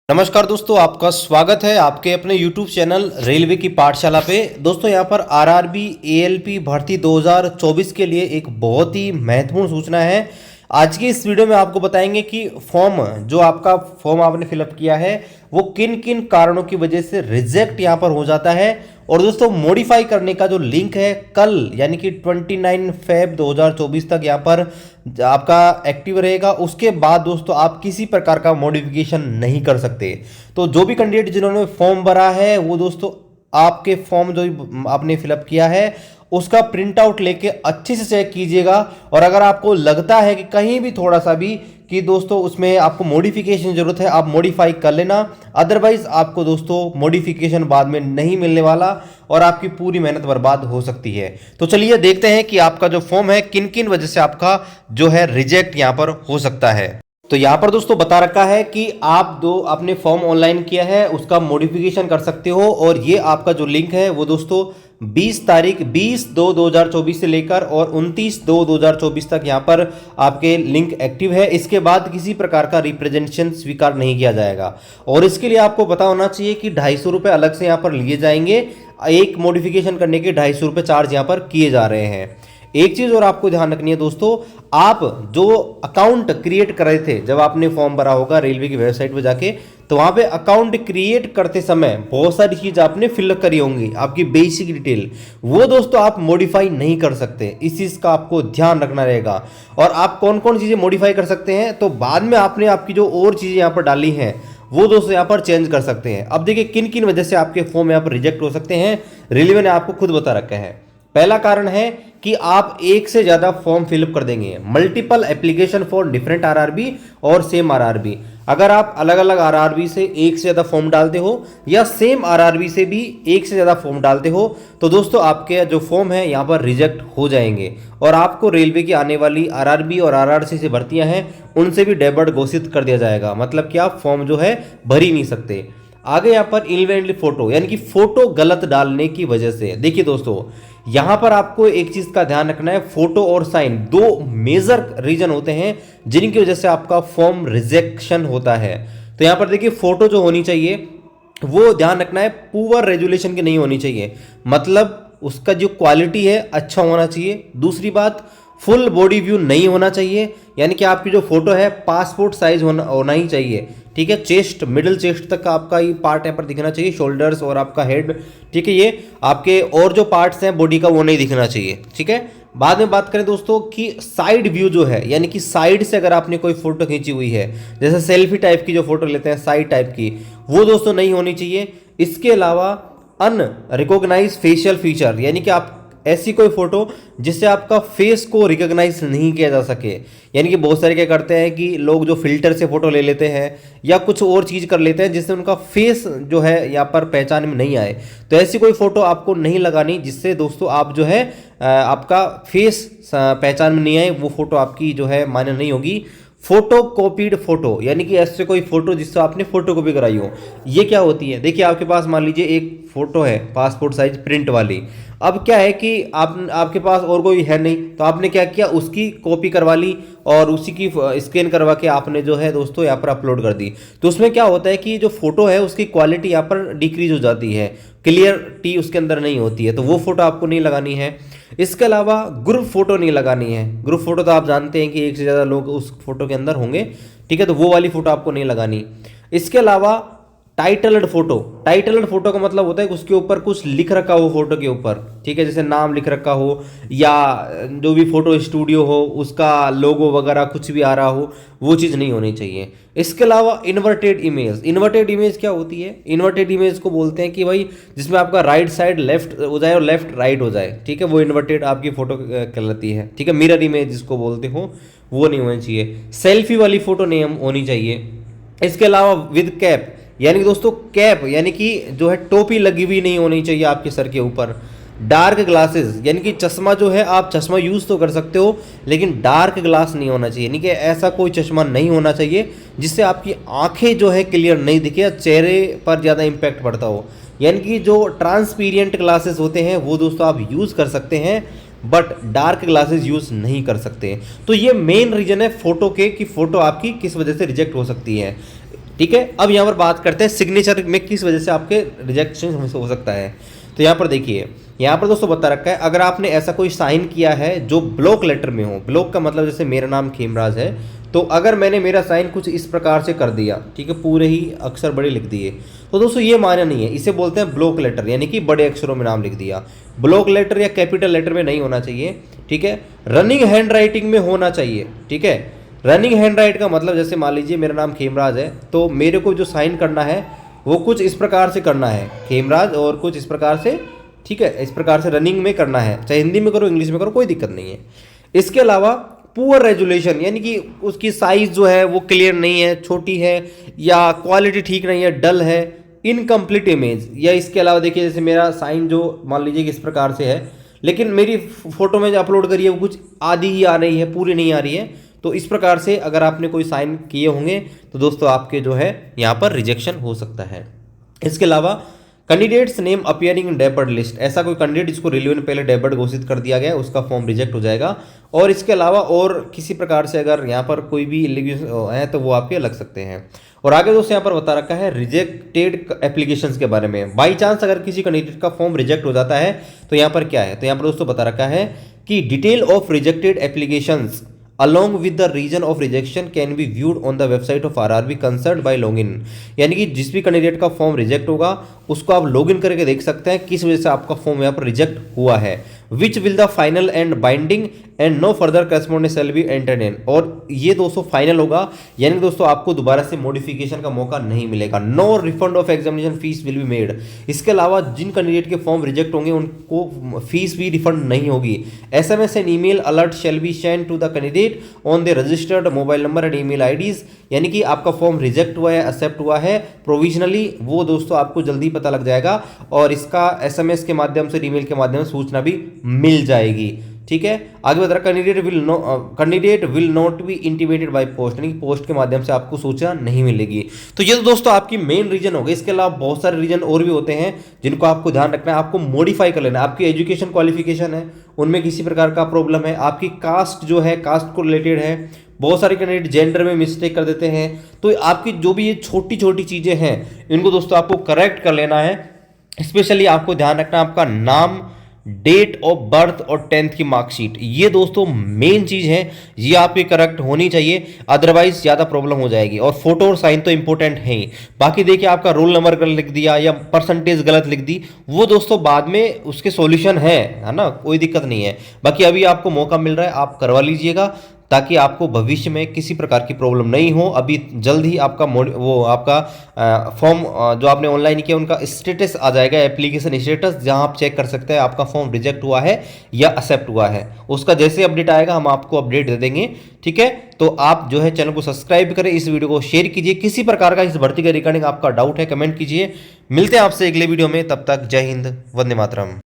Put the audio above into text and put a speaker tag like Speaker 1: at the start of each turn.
Speaker 1: नमस्कार दोस्तों, आपका स्वागत है आपके अपने YouTube चैनल रेलवे की पाठशाला पे। दोस्तों यहाँ पर आरआरबी एएलपी भर्ती 2024 के लिए एक बहुत ही महत्वपूर्ण सूचना है। आज की इस वीडियो में आपको बताएंगे कि आपका फॉर्म आपने फिलअप किया है वो किन किन कारणों की वजह से रिजेक्ट यहाँ पर हो जाता है। और दोस्तों मॉडिफाई करने का जो लिंक है कल यानी कि 29 फेब 2024 तक यहाँ पर आपका एक्टिव रहेगा। उसके बाद दोस्तों आप किसी प्रकार का मॉडिफिकेशन नहीं कर सकते। तो जो भी कैंडिडेट जिन्होंने फॉर्म भरा है वो दोस्तों आपके फॉर्म जो आपने फिलअप किया है उसका प्रिंट आउट लेके अच्छे से चेक कीजिएगा। और अगर आपको लगता है कि कहीं भी थोड़ा सा भी कि दोस्तों उसमें आपको मॉडिफिकेशन जरूरत है, आप मॉडिफाई कर लेना। अदरवाइज आपको दोस्तों मॉडिफिकेशन बाद में नहीं मिलने वाला और आपकी पूरी मेहनत बर्बाद हो सकती है। तो चलिए देखते हैं कि आपका जो फॉर्म है किन किन वजह से आपका जो है रिजेक्ट यहाँ पर हो सकता है। तो यहाँ पर दोस्तों बता रखा है कि आप आपने फॉर्म ऑनलाइन किया है उसका मॉडिफिकेशन कर सकते हो। और ये आपका जो लिंक है वो दोस्तों 20/2/2024 से लेकर और 29/2/2024 तक यहाँ पर आपके लिंक एक्टिव है। इसके बाद किसी प्रकार का रिप्रेजेंटेशन स्वीकार नहीं किया जाएगा। और इसके लिए आपको पता होना चाहिए कि 250 रुपये अलग से यहाँ पर लिए जाएंगे। एक मॉडिफिकेशन करने के 250 रुपये चार्ज यहाँ पर किए जा रहे हैं। एक चीज और आपको ध्यान रखनी है दोस्तों, आप जो अकाउंट क्रिएट कर रहे थे जब आपने फॉर्म भरा होगा रेलवे की वेबसाइट पर जाके, तो वहां पे अकाउंट क्रिएट करते समय बहुत सारी चीज आपने फिलअप करी होंगी, आपकी बेसिक डिटेल वो दोस्तों आप मॉडिफाई नहीं कर सकते। इस चीज का आपको ध्यान रखना रहेगा। और आप कौन कौन चीजें मॉडिफाई कर सकते हैं, तो बाद में आपने आपकी जो और चीजें यहाँ पर डाली हैं वो दोस्तों यहाँ पर चेंज कर सकते हैं। अब देखिए किन किन वजह से आपके फॉर्म यहाँ पर रिजेक्ट हो सकते हैं, रेलवे ने आपको खुद बता रखा है। पहला कारण है कि आप एक से ज्यादा फॉर्म फिलअप कर देंगे, multiple application for different RRB और सेम आरआरबी। अगर आप अलग अलग आरआरबी से एक से ज्यादा फॉर्म डालते हो या सेम आरआरबी से भी एक से ज्यादा फॉर्म डालते हो तो दोस्तों आपके जो फॉर्म है यहाँ पर रिजेक्ट हो जाएंगे और आपको रेलवे की आने वाली आरआरबी और आरआरसी से भर्तियां हैं उनसे भी डेबर्ट घोषित कर दिया जाएगा। मतलब कि आप फॉर्म जो है भर ही नहीं सकते। आगे यहाँ पर इनवैलिड फोटो यानी कि फोटो गलत डालने की वजह से, देखिए दोस्तों यहां पर आपको एक चीज का ध्यान रखना है, फोटो और साइन दो मेजर रीजन होते हैं जिनकी वजह से आपका फॉर्म रिजेक्शन होता है। तो यहां पर देखिए फोटो जो होनी चाहिए वो ध्यान रखना है पुअर रेजोल्यूशन की नहीं होनी चाहिए, मतलब उसका जो क्वालिटी है अच्छा होना चाहिए। दूसरी बात, फुल बॉडी व्यू नहीं होना चाहिए, यानी कि आपकी जो फोटो है पासपोर्ट साइज होना ही चाहिए। ठीक है, चेस्ट मिडिल चेस्ट तक का आपका ये पार्ट यहाँ पर दिखना चाहिए, शोल्डर्स और आपका हेड। ठीक है, ये आपके और जो पार्ट्स हैं बॉडी का वो नहीं दिखना चाहिए। ठीक है, बाद में बात करें दोस्तों कि साइड व्यू जो है यानी कि साइड से अगर आपने कोई फोटो खींची हुई है, जैसे सेल्फी टाइप की जो फोटो लेते हैं साइड टाइप की, वो दोस्तों नहीं होनी चाहिए। इसके अलावा अनरिकॉग्नाइज फेशियल फीचर यानी कि आप ऐसी कोई फोटो जिससे आपका फेस को रिकॉग्नाइज नहीं किया जा सके, यानी कि बहुत सारे क्या करते हैं कि लोग जो फिल्टर से फोटो ले लेते हैं या कुछ और चीज कर लेते हैं जिससे उनका फेस जो है यहाँ पर पहचान में नहीं आए। तो ऐसी कोई फोटो आपको नहीं लगानी जिससे दोस्तों आप जो है आपका फेस पहचान में नहीं आए, वो फोटो आपकी जो है मान्य नहीं होगी। फोटो कॉपीड फोटो यानी कि ऐसे कोई फोटो जिससे आपने फोटो कॉपी कराई हो, ये क्या होती है, देखिए आपके पास मान लीजिए एक फोटो है पासपोर्ट साइज प्रिंट वाली। अब क्या है कि आपके पास और कोई है नहीं, तो आपने क्या किया उसकी कॉपी करवा ली और उसी की स्कैन करवा के आपने जो है दोस्तों यहाँ पर अपलोड कर दी। तो उसमें क्या होता है कि जो फोटो है उसकी क्वालिटी यहाँ पर डिक्रीज हो जाती है, क्लियरिटी उसके अंदर नहीं होती है, तो वो फोटो आपको नहीं लगानी है। इसके अलावा ग्रुप फोटो नहीं लगानी है। ग्रुप फोटो तो आप जानते हैं कि एक से ज़्यादा लोग उस फोटो के अंदर होंगे। ठीक है, तो वो वाली फोटो आपको नहीं लगानी। इसके अलावा टाइटल्ड फोटो का मतलब होता है कि उसके ऊपर कुछ लिख रखा हो फोटो के ऊपर। ठीक है, जैसे नाम लिख रखा हो या जो भी फोटो स्टूडियो हो उसका लोगो वगैरह कुछ भी आ रहा हो, वो चीज़ नहीं होनी चाहिए। इसके अलावा इन्वर्टेड इमेज क्या होती है, इन्वर्टेड इमेज को बोलते हैं कि भाई जिसमें आपका राइट साइड लेफ्ट हो जाए और लेफ्ट राइट हो जाए। ठीक है, वो इन्वर्टेड आपकी फोटो कहलाती है। ठीक है, मिरर इमेज जिसको बोलते हो वो नहीं होनी चाहिए। सेल्फी वाली फोटो नहीं होनी चाहिए। इसके अलावा विद कैप यानी कि दोस्तों कैप यानी कि जो है टोपी लगी हुई नहीं होनी चाहिए आपके सर के ऊपर। डार्क ग्लासेस यानी कि चश्मा जो है आप चश्मा यूज तो कर सकते हो लेकिन डार्क ग्लास नहीं होना चाहिए, यानी कि ऐसा कोई चश्मा नहीं होना चाहिए जिससे आपकी आंखें जो है क्लियर नहीं दिखे या चेहरे पर ज़्यादा इम्पैक्ट पड़ता हो। यानी कि जो ट्रांसपीरियंट ग्लासेस होते हैं वो दोस्तों आप यूज़ कर सकते हैं बट डार्क ग्लासेस यूज़ नहीं कर सकते। तो ये मेन रीजन है फोटो के कि फोटो आपकी किस वजह से रिजेक्ट हो सकती है। ठीक है, अब यहाँ पर बात करते हैं सिग्नेचर में किस वजह से आपके रिजेक्शन हो सकता है। तो यहाँ पर देखिए, यहाँ पर दोस्तों बता रखा है, अगर आपने ऐसा कोई साइन किया है जो ब्लॉक लेटर में हो, ब्लॉक का मतलब जैसे मेरा नाम खेमराज है, तो अगर मैंने मेरा साइन कुछ इस प्रकार से कर दिया, ठीक है, पूरे ही अक्षर बड़े लिख दिए, तो दोस्तों ये मान्य नहीं है, इसे बोलते हैं ब्लॉक लेटर, यानी कि बड़े अक्षरों में नाम लिख दिया। ब्लॉक लेटर या कैपिटल लेटर में नहीं होना चाहिए, ठीक है, रनिंग हैंड राइटिंग में होना चाहिए, ठीक है। रनिंग हैंड राइट का मतलब जैसे मान लीजिए मेरा नाम खेमराज है, तो मेरे को जो साइन करना है वो कुछ इस प्रकार से करना है, खेमराज, और कुछ इस प्रकार से, ठीक है, इस प्रकार से रनिंग में करना है, चाहे हिंदी में करो इंग्लिश में करो, कोई दिक्कत नहीं है। इसके अलावा पुअर रेजुलेशन, यानी कि उसकी साइज जो है वो क्लियर नहीं है, छोटी है, या क्वालिटी ठीक नहीं है, डल है, इनकम्प्लीट इमेज, या इसके अलावा देखिए जैसे मेरा साइन जो मान लीजिए कि इस प्रकार से है, लेकिन मेरी फोटो में जो अपलोड करी है वो कुछ आधी ही आ रही है, पूरी नहीं आ रही है, तो इस प्रकार से अगर आपने कोई साइन किए होंगे तो दोस्तों आपके जो है यहाँ पर रिजेक्शन हो सकता है। इसके अलावा candidates name appearing in debarred list, ऐसा कोई कैंडिडेट जिसको रेलवे ने पहले डेबर्ड घोषित कर दिया गया, उसका फॉर्म रिजेक्ट हो जाएगा। और इसके अलावा और किसी प्रकार से अगर यहाँ पर कोई भी एलिगेशन है तो वो आपके लग सकते हैं। और आगे दोस्तों यहाँ पर बता रखा है रिजेक्टेड एप्लीकेशंस के बारे में। बाई चांस अगर किसी कैंडिडेट का फॉर्म रिजेक्ट हो जाता है तो यहाँ पर क्या है, तो यहाँ पर दोस्तों बता रखा है कि detail of rejected applications along with the reason of rejection can be viewed on the website of RRB concerned by login, यानी कि जिस भी कैंडिडेट का फॉर्म रिजेक्ट होगा उसको आप लॉगिन करके देख सकते हैं किस वजह से आपका फॉर्म यहाँ पर रिजेक्ट हुआ है। Which will the final and binding and no further correspondence shall be entertain, और ये दोस्तों फाइनल होगा, यानी दोस्तों आपको दोबारा से मॉडिफिकेशन का मौका नहीं मिलेगा। No refund of examination fees will be made, इसके अलावा जिन कैंडिडेट के फॉर्म रिजेक्ट होंगे उनको फीस भी रिफंड नहीं होगी। SMS and email alert shall be send to the candidate on the registered mobile number and email IDs, यानी कि आपका फॉर्म रिजेक्ट हुआ है, एक्सेप्ट हुआ है प्रोविजनली, वो दोस्तों आपको जल्दी पता लग जाएगा और इसका SMS के माध्यम से, ईमेल के माध्यम से सूचना भी मिल जाएगी। ठीक है, आगे बता रहा candidate will not be intimated by post, यानी कि पोस्ट के माध्यम से आपको सूचना नहीं मिलेगी। तो ये तो दोस्तों आपकी मेन रीजन हो गई। इसके अलावा बहुत सारे रीजन और भी होते हैं जिनको आपको ध्यान रखना है, आपको मॉडिफाई कर लेना है। आपकी एजुकेशन क्वालिफिकेशन है उनमें किसी प्रकार का प्रॉब्लम है, आपकी कास्ट जो है, कास्ट को रिलेटेड है, बहुत सारे कैंडिडेट जेंडर में मिस्टेक कर देते हैं, तो आपकी जो भी ये छोटी छोटी चीजें हैं इनको दोस्तों आपको करेक्ट कर लेना है। स्पेशली आपको ध्यान रखना है आपका नाम, डेट ऑफ बर्थ और 10th की मार्कशीट, ये दोस्तों मेन चीज है, ये आपकी करेक्ट होनी चाहिए, अदरवाइज ज्यादा प्रॉब्लम हो जाएगी। और फोटो और साइन तो इंपॉर्टेंट है ही। बाकी देखिए आपका रोल नंबर गलत लिख दिया या परसेंटेज गलत लिख दी, वो दोस्तों बाद में उसके सॉल्यूशन है ना, कोई दिक्कत नहीं है। बाकी अभी आपको मौका मिल रहा है, आप करवा लीजिएगा ताकि आपको भविष्य में किसी प्रकार की प्रॉब्लम नहीं हो। अभी जल्द ही आपका वो आपका फॉर्म जो आपने ऑनलाइन किया उनका स्टेटस आ जाएगा, एप्लीकेशन स्टेटस, जहां आप चेक कर सकते हैं आपका फॉर्म रिजेक्ट हुआ है या एक्सेप्ट हुआ है। उसका जैसे अपडेट आएगा हम आपको अपडेट दे देंगे। ठीक है, तो आप जो है चैनल को सब्सक्राइब करें, इस वीडियो को शेयर कीजिए। किसी प्रकार का इस भर्ती के रिगार्डिंग आपका डाउट है कमेंट कीजिए। मिलते हैं आपसे अगले वीडियो में, तब तक जय हिंद, वंदे मातरम।